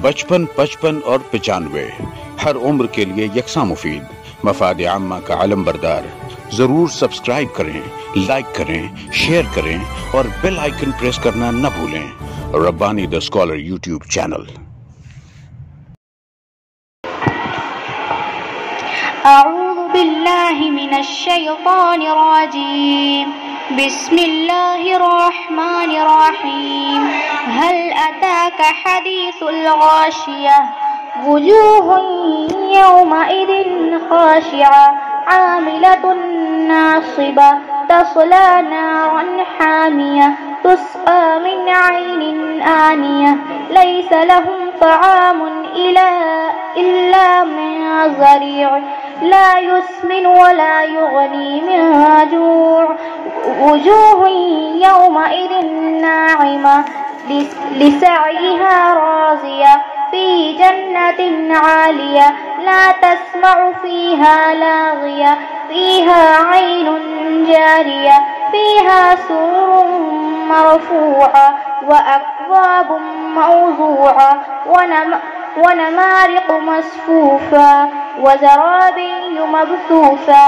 55, 55 और 95 हर उम्र के लिए यकसा मुफीद, मफाद आम्मा का अलम बरदार। जरूर सब्सक्राइब करें, लाइक करें, शेयर करें और बेल आइकन प्रेस करना न भूलें। Rabbani the scholar YouTube channel. अऊज़ु बिल्लाहि मिनश शैतानिर रजीम। बिस्मिल्लाहिर रहमानिर रहीम। हल अताका हदीसुल गाशियह वुजूहुन यौमइदिन खाशिआ आमिलतुन नासिबा तस्ला नारन हामिया तुस्क़ा मिन ऐनिन आनिया लैसा लहुम तआमुन इल्ला मिन ज़रीअ ला युस्मिन वला युग़नी मिन जूअ वुजूहुन यौमइदिन नाइमा लिसअयिहा राज़िया फी जन्नतिन आलिया ला तस्मअु फीहा लाग़िया फीहा ऐनुन जारिया फीहा सुरुरुन मरफ़ूआ व अक्वाबुन मौज़ूआ व नमारिक़ मस्फ़ूफ़ा व ज़राबिय्यु मबसूसा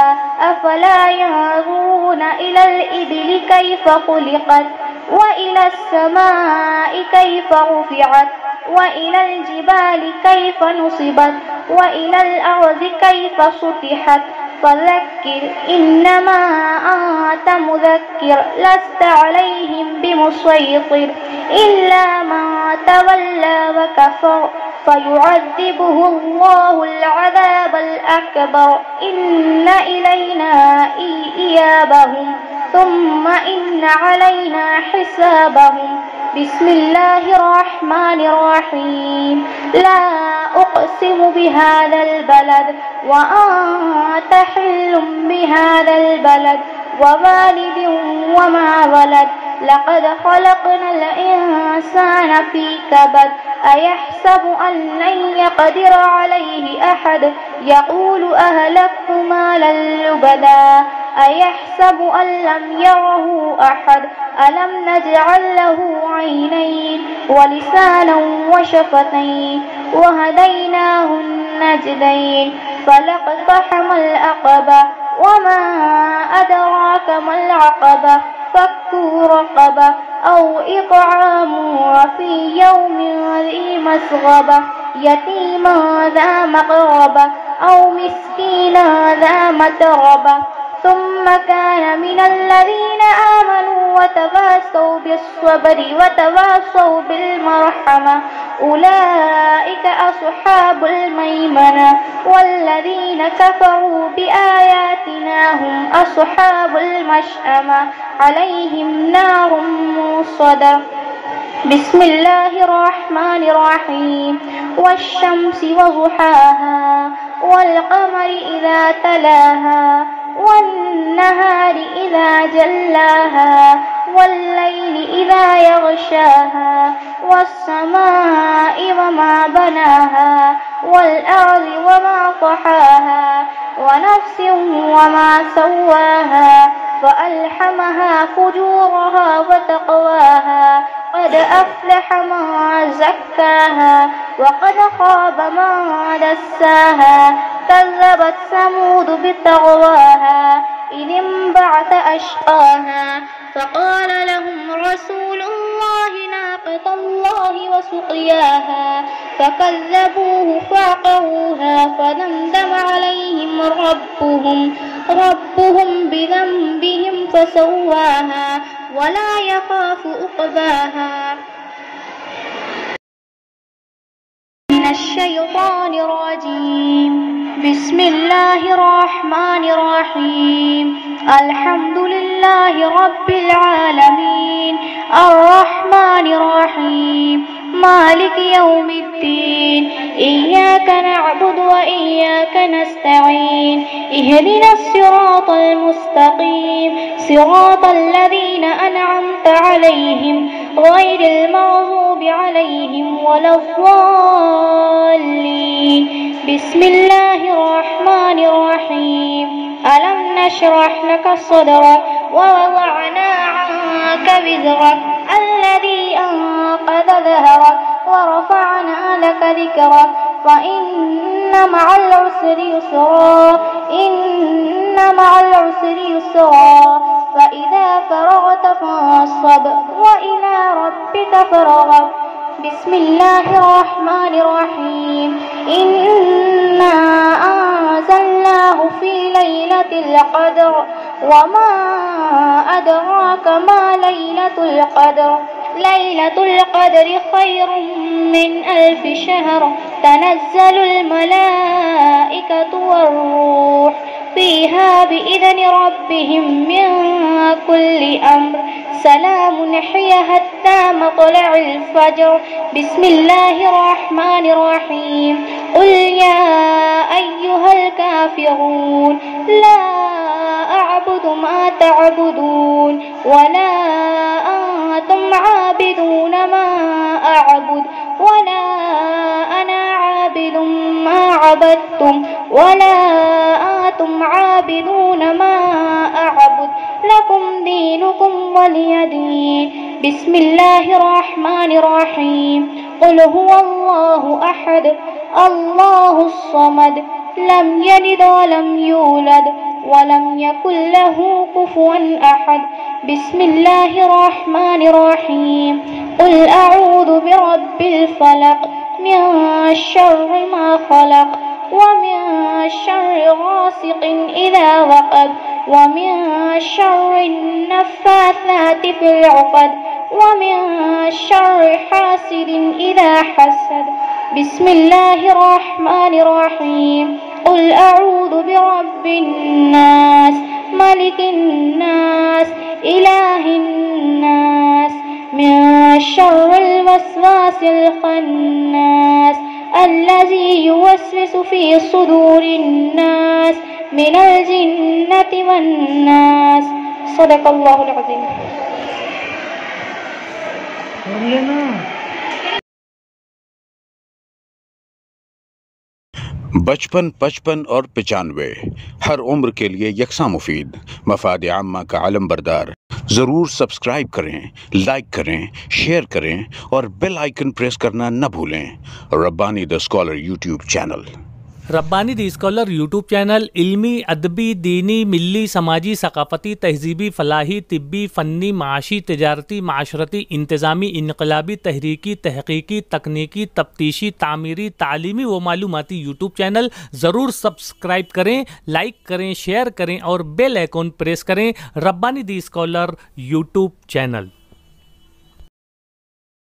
अफ़ला यंज़ुरून इलल इबिलि कैफ़ ख़ुलिक़त व इलस समाइ कैफ़ रुफ़िअत व इलल जिबालि कैफ़ नुसिबत व इलल अर्ज़ि कैफ़ सुतिहत फ़ज़क्किर इन्नमा अन्त मुज़क्किर लस्त अलैहिम बिमुसैतिर इल्ला मन तवल्ला व कफ़र फ़युअज़्ज़िबुहु अल्लाहुल अज़ाबल अकबर इन्ना इलैना इयाबहुम सुम्मा इन्ना अलैना हिसाबहुम। बिस्मिल्लाहिर रहमानिर रहीम। ला उक़्सिमु बिहाज़ल बलद व अन्त हिल्लुम बिहाज़ल बलद व वालिदिन व मा वलद लक़द ख़लक़नल इंसान फ़ी कबद अयहसबु अन लन यक़दिर अलैहि अहद यक़ूलु अहलक्तु मालन लुबदा अयहसबु अन लम यरहु अहद अलम नजअल लहु ऐनैन व लिसानन व शफ़तैन व हदैनाहु नजदैन फलक़तहमल अक़बा व मा अदराक मल अक़बा फक्कु रक़बा औ इत्आमुन फ़ी यौमिन ज़ी मस्ग़बा यतीमन ज़ा मक़रबा औ मिस्कीनन ज़ा मतरबा सुम्मा कान मिनल्लज़ीना आमनू वतवासौ बिस्सब्रि वतवासौ बिलमरहमा उलाइका अस्हाबुल मैमना वल्लज़ीना कफ़रू बिआयातिना हुम अस्हाबुल मशअमा अलैहिम नारुम मुक़द्दा। बिस्मिल्लाहिर रहमानिर रहीम। वश्शम्सि वज़ुहाहा वल्क़मरि इज़ा तलाहा वन्नहारि इज़ा जल्लाहा वल्लैलि इज़ा यग़शाहा वस्समाइ वमा बनाहा वल्अर्ज़ि वमा तहाहा वनफ्सिन वमा सव्वाहा फ़अल्हमहा फ़ुजूरहा वतक़वाहा क़द अफ़्लह मन ज़क्काहा वक़द ख़ाब मन दस्साहा कज़्ज़बत समूद बितग़वाहा इज़ इंबअथ अशक़ाहा फ़क़ाल लहुम रसूलुल्लाहि नाक़तल्लाहि व सुक़याहा फ़कज़्ज़बूहु फ़अक़रूहा फ़दमदम अलैहिम रब्बुहुम बिज़ंबिहिम फ़सव्वाहा वला यख़ाफ़ु उक़बाहा। मिनश शैतानिर रजीम। बिस्मिल्लाहिर रहमानिर रहीम। अल्हम्दुलिल्लाहि रब्बिल आलमीन अर्रहमानिर रहीम मालिक यौमिद्दीन इय्याका नअबुदु व इय्याका नस्तईन इहदिनस सिरातल मुस्तक़ीम सिरातल लज़ीना अनअमता अलैहिम गैरिल मग़ज़ूबि अलैहिम वलद्दाल्लीन। बिस्मिल्लाहिर रहमानिर रहीम। अलम नशरह लक सदरक व वज़अना अन्का विज़रक अल्लज़ी अनक़ज़ ज़हरक व रफ़अना لك ذكرك فإن مع العسر يسرا إن مع العسر يسرا فإذا فرغت فانصب وإلى ربك فارغب. بسم الله الرحمن الرحيم. إنا أنزلناه في ليلة القدر وما أدراك ما ليلة القدر. ليلة القدر خير من 1000 شهر. تنزل الملائكة والروح فيها بإذن ربهم من كل أمر. سلام هي حتى مطلع الفجر. بسم الله الرحمن الرحيم. قل يا أيها الكافرون لا أعبد ما تعبدون ولا أنتم عابدون ما أعبد ولا أنا عابد ما عبدتم ولا أنتم عابدون ما أعبد لكم دينكم ولي دين. بسم الله الرحمن الرحيم. قل هو الله أحد الله الصمد لم يلد ولم يولد ولم يكن له كفوا أحد. بسم الله الرحمن الرحيم. قل أعوذ برب الفلق من شر ما خلق ومن شر غاسق إذا وقب ومن شر النفاثات في العقد ومن شر حاسد إذا حسد. بسم الله الرحمن الرحيم. قل أعوذ برب الناس ملك الناس إله الناس من شر الوسواس الخناس الذي يوسوس في صدور الناس من الجنة والناس. صدق الله العظيم. बचपन 55 और 95 हर उम्र के लिए यकसा मुफीद मफाद आम्मा का आलम बरदार। ज़रूर सब्सक्राइब करें, लाइक करें, शेयर करें और बेल आइकन प्रेस करना न भूलें। Rabbani the scholar YouTube channel. Rabbani the scholar YouTube channel इल्मी, अदबी, दीनी, मिली, समाजी, सकाफ़ती, तहजीबी, फ़लाही, तिब्बी, फ़न्नी, माशी, तिजारती, माशरती, इंतज़ामी, इनकलाबी, तहरीकी, तहक़ीक़ी, तकनीकी, तफ्तीशी, तामीरी, तालीमी व मालूमाती यूट्यूब चैनल। ज़रूर सब्सक्राइब करें, लाइक करें, शेयर करें और बेल आइकन प्रेस करें। Rabbani the scholar YouTube channel.